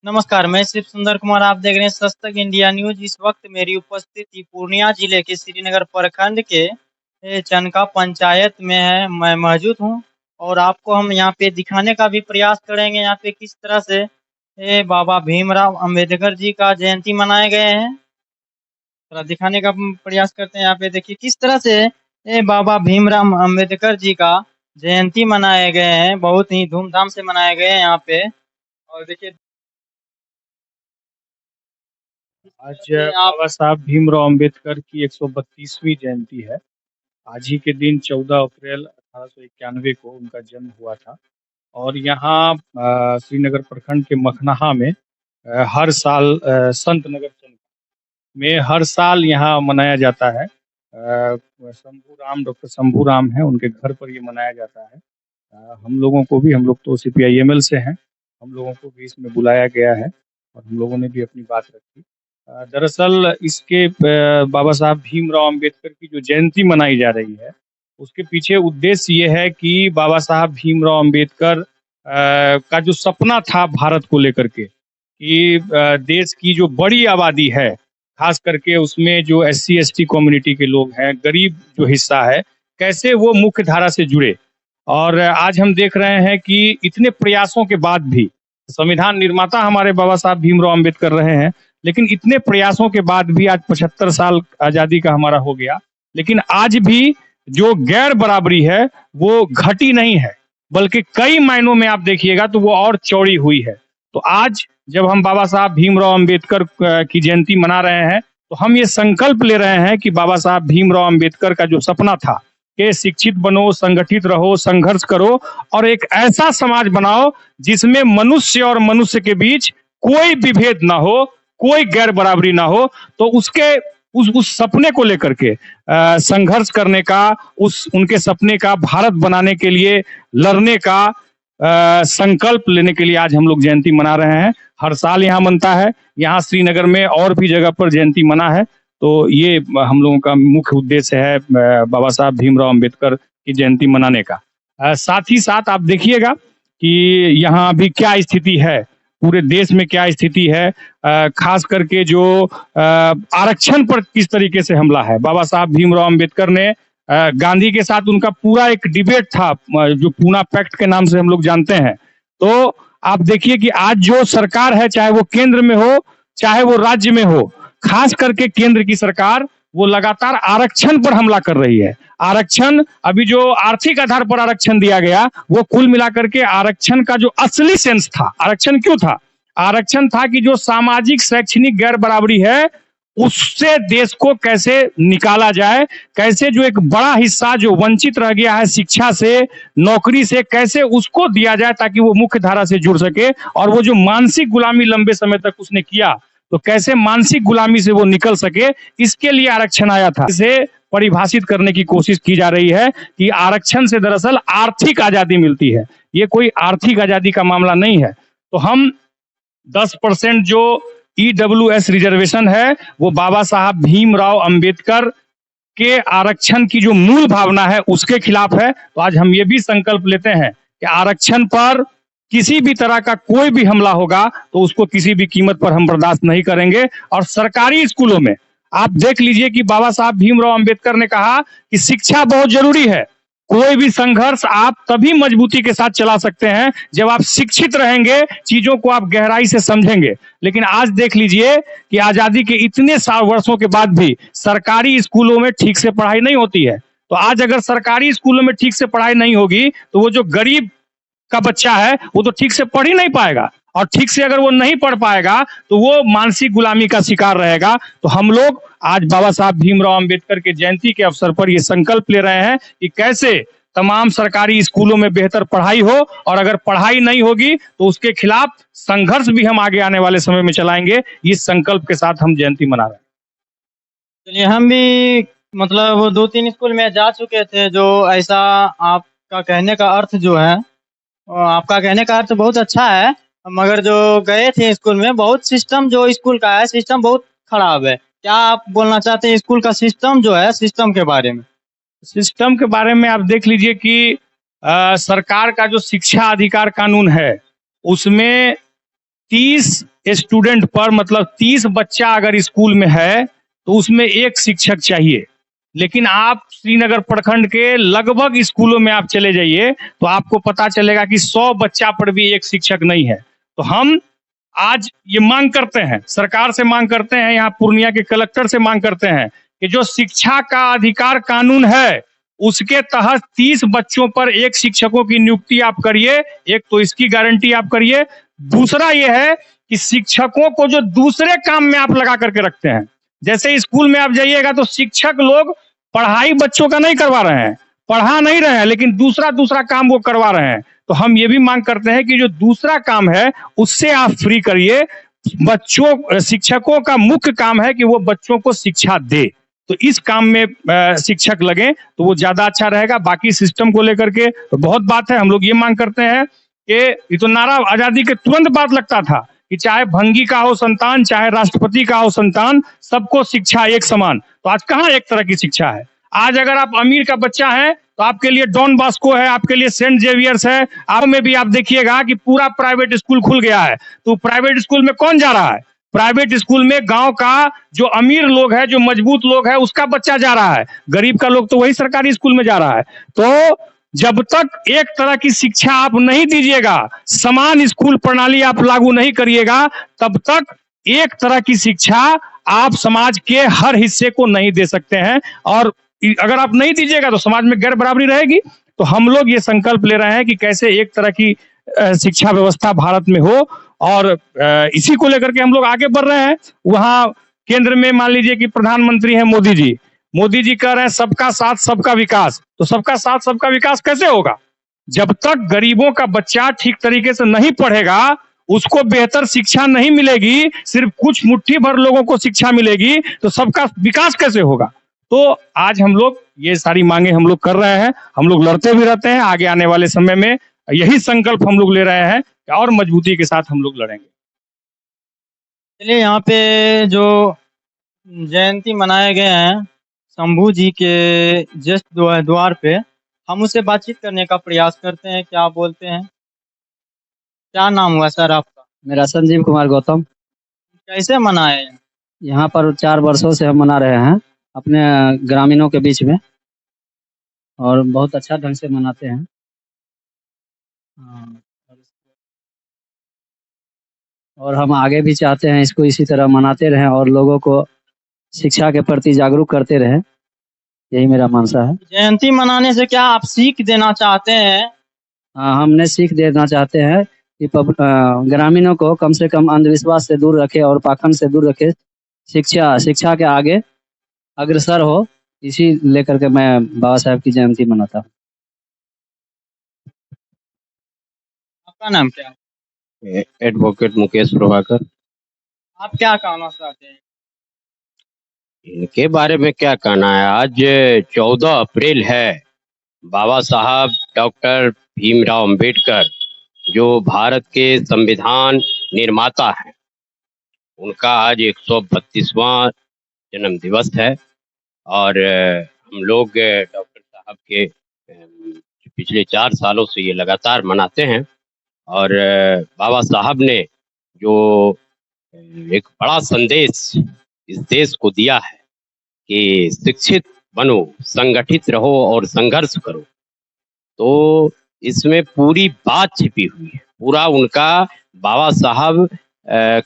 नमस्कार, मैं शिव सुंदर कुमार। आप देख रहे हैं सस्तक इंडिया न्यूज। इस वक्त मेरी उपस्थिति पूर्णिया जिले के श्रीनगर प्रखंड के चनका पंचायत में है। मैं मौजूद हूं और आपको हम यहां पे दिखाने का भी प्रयास करेंगे यहाँ पे किस तरह से बाबा भीमराव अंबेडकर जी का जयंती मनाए गए हैं। थोड़ा दिखाने का हम प्रयास करते हैं। यहाँ पे देखिए किस तरह से बाबा भीमराव अंबेडकर जी का जयंती मनाए गए हैं। बहुत ही धूमधाम से मनाए गए हैं यहाँ पे। और देखिए आज आप बाबा साहब भीमराव अंबेडकर की 132वीं जयंती है। आज ही के दिन 14 अप्रैल 1891 को उनका जन्म हुआ था। और यहाँ श्रीनगर प्रखंड के मखनाहा में हर साल संत नगर में हर साल यहाँ मनाया जाता है। शंभू राम, डॉक्टर शंभू राम है, उनके घर पर ये मनाया जाता है। हम लोग तो CPIML से हैं, हम लोगों को भी इसमें बुलाया गया है और हम लोगों ने भी अपनी बात रखी। दरअसल इसके बाबा साहब भीमराव अंबेडकर की जो जयंती मनाई जा रही है, उसके पीछे उद्देश्य ये है कि बाबा साहब भीमराव अंबेडकर का जो सपना था भारत को लेकर के कि देश की जो बड़ी आबादी है, खास करके उसमें जो SC ST कम्युनिटी के लोग हैं, गरीब जो हिस्सा है, कैसे वो मुख्य धारा से जुड़े। और आज हम देख रहे हैं कि इतने प्रयासों के बाद भी संविधान निर्माता हमारे बाबा साहब भीमराव अम्बेडकर रहे हैं, लेकिन इतने प्रयासों के बाद भी आज 75 साल आजादी का हमारा हो गया, लेकिन आज भी जो गैर बराबरी है वो घटी नहीं है, बल्कि कई मायनों में आप देखिएगा तो वो और चौड़ी हुई है। तो आज जब हम बाबा साहब भीमराव अम्बेडकर की जयंती मना रहे हैं, तो हम ये संकल्प ले रहे हैं कि बाबा साहब भीमराव अम्बेडकर का जो सपना था कि शिक्षित बनो, संगठित रहो, संघर्ष करो और एक ऐसा समाज बनाओ जिसमें मनुष्य और मनुष्य के बीच कोई विभेद ना हो, कोई गैर बराबरी ना हो। तो उसके उस सपने को लेकर के संघर्ष करने का, उस उनके सपने का भारत बनाने के लिए लड़ने का संकल्प लेने के लिए आज हम लोग जयंती मना रहे हैं। हर साल यहाँ मनता है, यहाँ श्रीनगर में और भी जगह पर जयंती मना है। तो ये हम लोगों का मुख्य उद्देश्य है बाबा साहब भीमराव अंबेडकर की जयंती मनाने का। साथ ही साथ आप देखिएगा कि यहाँ अभी क्या स्थिति है, पूरे देश में क्या स्थिति है। खास करके जो आरक्षण पर किस तरीके से हमला है। बाबा साहब भीमराव अंबेडकर ने गांधी के साथ उनका पूरा एक डिबेट था, जो पूना पैक्ट के नाम से हम लोग जानते हैं। तो आप देखिए कि आज जो सरकार है, चाहे वो केंद्र में हो चाहे वो राज्य में हो, खास करके केंद्र की सरकार वो लगातार आरक्षण पर हमला कर रही है। आरक्षण, अभी जो आर्थिक आधार पर आरक्षण दिया गया, वो कुल मिलाकर के आरक्षण का जो असली सेंस था, आरक्षण क्यों था? आरक्षण था कि जो सामाजिक शैक्षणिक गैर बराबरी है उससे देश को कैसे निकाला जाए, कैसे जो एक बड़ा हिस्सा जो वंचित रह गया है शिक्षा से, नौकरी से, कैसे उसको दिया जाए ताकि वो मुख्य धारा से जुड़ सके। और वो जो मानसिक गुलामी लंबे समय तक उसने किया, तो कैसे मानसिक गुलामी से वो निकल सके, इसके लिए आरक्षण आया था। इसे परिभाषित करने की कोशिश की जा रही है कि आरक्षण से दरअसल आर्थिक आजादी मिलती है, ये कोई आर्थिक आजादी का मामला नहीं है। तो हम 10% जो EWS रिजर्वेशन है, वो बाबा साहब भीमराव अंबेडकर के आरक्षण की जो मूल भावना है उसके खिलाफ है। तो आज हम ये भी संकल्प लेते हैं कि आरक्षण पर किसी भी तरह का कोई भी हमला होगा तो उसको किसी भी कीमत पर हम बर्दाश्त नहीं करेंगे। और सरकारी स्कूलों में आप देख लीजिए कि बाबा साहब भीमराव अंबेडकर ने कहा कि शिक्षा बहुत जरूरी है। कोई भी संघर्ष आप तभी मजबूती के साथ चला सकते हैं जब आप शिक्षित रहेंगे, चीजों को आप गहराई से समझेंगे। लेकिन आज देख लीजिए कि आजादी के इतने साल वर्षों के बाद भी सरकारी स्कूलों में ठीक से पढ़ाई नहीं होती है। तो आज अगर सरकारी स्कूलों में ठीक से पढ़ाई नहीं होगी तो वो जो गरीब का बच्चा है वो तो ठीक से पढ़ ही नहीं पाएगा, और ठीक से अगर वो नहीं पढ़ पाएगा तो वो मानसिक गुलामी का शिकार रहेगा। तो हम लोग आज बाबा साहब भीमराव अंबेडकर के जयंती के अवसर पर ये संकल्प ले रहे हैं कि कैसे तमाम सरकारी स्कूलों में बेहतर पढ़ाई हो, और अगर पढ़ाई नहीं होगी तो उसके खिलाफ संघर्ष भी हम आगे आने वाले समय में चलाएंगे। इस संकल्प के साथ हम जयंती मना रहे हैं। चलिए, हम भी मतलब 2-3 स्कूल में जा चुके थे। जो ऐसा आपका कहने का अर्थ जो है, आपका कहने का अर्थ बहुत अच्छा है, मगर जो गए थे स्कूल में, बहुत सिस्टम जो स्कूल का है, सिस्टम बहुत खराब है। क्या आप बोलना चाहते हैं स्कूल का सिस्टम जो है, सिस्टम के बारे में? सिस्टम के बारे में आप देख लीजिए कि सरकार का जो शिक्षा अधिकार कानून है उसमें 30 स्टूडेंट पर, मतलब 30 बच्चा अगर स्कूल में है तो उसमें एक शिक्षक चाहिए। लेकिन आप श्रीनगर प्रखंड के लगभग स्कूलों में आप चले जाइए तो आपको पता चलेगा कि 100 बच्चा पर भी एक शिक्षक नहीं है। तो हम आज ये मांग करते हैं, सरकार से मांग करते हैं, यहाँ पूर्णिया के कलेक्टर से मांग करते हैं कि जो शिक्षा का अधिकार कानून है उसके तहत 30 बच्चों पर एक शिक्षकों की नियुक्ति आप करिए। एक तो इसकी गारंटी आप करिए। दूसरा ये है कि शिक्षकों को जो दूसरे काम में आप लगा करके रखते हैं, जैसे स्कूल में आप जाइएगा तो शिक्षक लोग पढ़ाई बच्चों का नहीं करवा रहे हैं, पढ़ा नहीं रहे हैं, लेकिन दूसरा दूसरा काम वो करवा रहे हैं। तो हम ये भी मांग करते हैं कि जो दूसरा काम है उससे आप फ्री करिए। बच्चों, शिक्षकों का मुख्य काम है कि वो बच्चों को शिक्षा दे, तो इस काम में शिक्षक लगे तो वो ज्यादा अच्छा रहेगा। बाकी सिस्टम को लेकर के तो बहुत बात है। हम लोग ये मांग करते हैं कि ये तो नारा आजादी के तुरंत बाद लगता था कि चाहे भंगी का हो संतान, चाहे राष्ट्रपति का हो संतान, सबको शिक्षा एक समान। तो आज कहाँ एक तरह की शिक्षा है? आज अगर आप अमीर का बच्चा है तो आपके लिए डॉन बास्को है, आपके लिए सेंट जेवियर्स है। आप में भी आप देखिएगा कि पूरा प्राइवेट स्कूल खुल गया है। तो प्राइवेट स्कूल में कौन जा रहा है? प्राइवेट स्कूल में गांव का जो अमीर लोग है, जो मजबूत लोग है, उसका बच्चा जा रहा है। गरीब का लोग तो वही सरकारी स्कूल में जा रहा है। तो जब तक एक तरह की शिक्षा आप नहीं दीजिएगा, समान स्कूल प्रणाली आप लागू नहीं करिएगा, तब तक एक तरह की शिक्षा आप समाज के हर हिस्से को नहीं दे सकते हैं। और अगर आप नहीं दीजिएगा तो समाज में गैर बराबरी रहेगी। तो हम लोग ये संकल्प ले रहे हैं कि कैसे एक तरह की शिक्षा व्यवस्था भारत में हो, और इसी को लेकर के हम लोग आगे बढ़ रहे हैं। वहां केंद्र में मान लीजिए कि प्रधानमंत्री हैं मोदी जी, मोदी जी कह रहे हैं सबका साथ सबका विकास। तो सबका साथ सबका विकास कैसे होगा? जब तक गरीबों का बच्चा ठीक तरीके से नहीं पढ़ेगा, उसको बेहतर शिक्षा नहीं मिलेगी, सिर्फ कुछ मुट्ठी भर लोगों को शिक्षा मिलेगी, तो सबका विकास कैसे होगा? तो आज हम लोग ये सारी मांगे हम लोग कर रहे हैं। हम लोग लड़ते भी रहते हैं। आगे आने वाले समय में यही संकल्प हम लोग ले रहे हैं कि और मजबूती के साथ हम लोग लड़ेंगे। चलिए, यहाँ पे जो जयंती मनाए गए हैं शंभू जी के जस्ट द्वार पे, हम उससे बातचीत करने का प्रयास करते हैं। क्या बोलते हैं? क्या नाम हुआ सर आपका? मेरा संजीव कुमार गौतम। कैसे मनाए? यहाँ पर 4 वर्षों से हम मना रहे हैं अपने ग्रामीणों के बीच में, और बहुत अच्छा ढंग से मनाते हैं। और हम आगे भी चाहते हैं इसको इसी तरह मनाते रहें और लोगों को शिक्षा के प्रति जागरूक करते रहें। यही मेरा मानसा है। जयंती मनाने से क्या आप सीख देना चाहते हैं? हमने सीख देना चाहते हैं कि ग्रामीणों को कम से कम अंधविश्वास से दूर रखे और पाखंड से दूर रखे, शिक्षा के आगे अग्रसर हो। इसी लेकर के मैं बाबा साहब की जयंती मनाता हूँ। आपका नाम क्या है? एडवोकेट मुकेश प्रभाकर। आप क्या कहना चाहते हैं? इनके बारे में क्या कहना है? आज 14 अप्रैल है। बाबा साहब डॉक्टर भीमराव अंबेडकर जो भारत के संविधान निर्माता हैं, उनका आज 132वां जन्म दिवस है। और हम लोग डॉक्टर साहब के पिछले 4 सालों से ये लगातार मनाते हैं। और बाबा साहब ने जो एक बड़ा संदेश इस देश को दिया है कि शिक्षित बनो, संगठित रहो और संघर्ष करो, तो इसमें पूरी बात छिपी हुई है। पूरा उनका बाबा साहब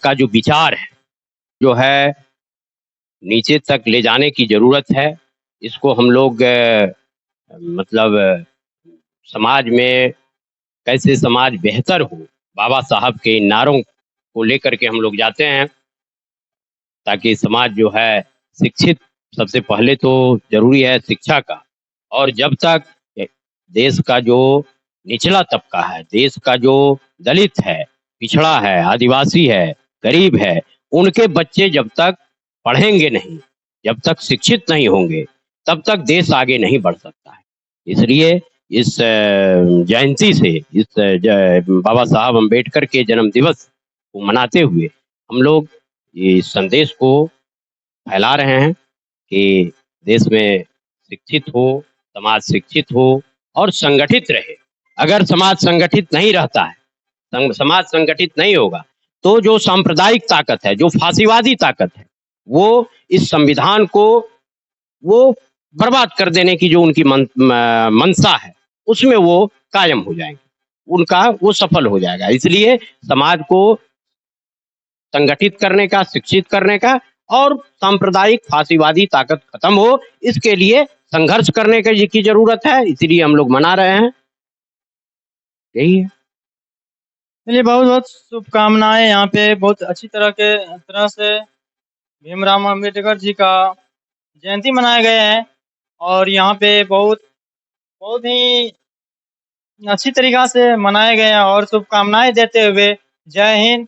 का जो विचार है, जो है नीचे तक ले जाने की जरूरत है। इसको हम लोग मतलब समाज में कैसे समाज बेहतर हो, बाबा साहब के इन नारों को लेकर के हम लोग जाते हैं, ताकि समाज जो है शिक्षित, सबसे पहले तो जरूरी है शिक्षा का। और जब तक देश का जो निचला तबका है, देश का जो दलित है, पिछड़ा है, आदिवासी है, गरीब है, उनके बच्चे जब तक पढ़ेंगे नहीं, जब तक शिक्षित नहीं होंगे, तब तक देश आगे नहीं बढ़ सकता है। इसलिए इस जयंती से, इस बाबा साहब अंबेडकर के जन्म दिवस को मनाते हुए हम लोग इस संदेश को फैला रहे हैं कि देश में शिक्षित हो, समाज शिक्षित हो और संगठित रहे। अगर समाज संगठित नहीं रहता है, समाज संगठित नहीं होगा, तो जो सांप्रदायिक ताकत है, जो फांसीवादी ताकत है, वो इस संविधान को वो बर्बाद कर देने की जो उनकी मंशा है, उसमें वो कायम हो जाएंगे, उनका वो सफल हो जाएगा। इसलिए समाज को संगठित करने का, शिक्षित करने का और सांप्रदायिक फांसीवादी ताकत खत्म हो, इसके लिए संघर्ष करने की जरूरत है। इसीलिए हम लोग मना रहे हैं, यही है। चलिए, बहुत बहुत शुभकामनाएं। यहाँ पे बहुत अच्छी तरह से भीमराव अम्बेडकर जी का जयंती मनाए गए हैं और यहाँ पे बहुत बहुत ही अच्छी तरीका से मनाए गए हैं और शुभकामनाएं देते हुए जय हिंद।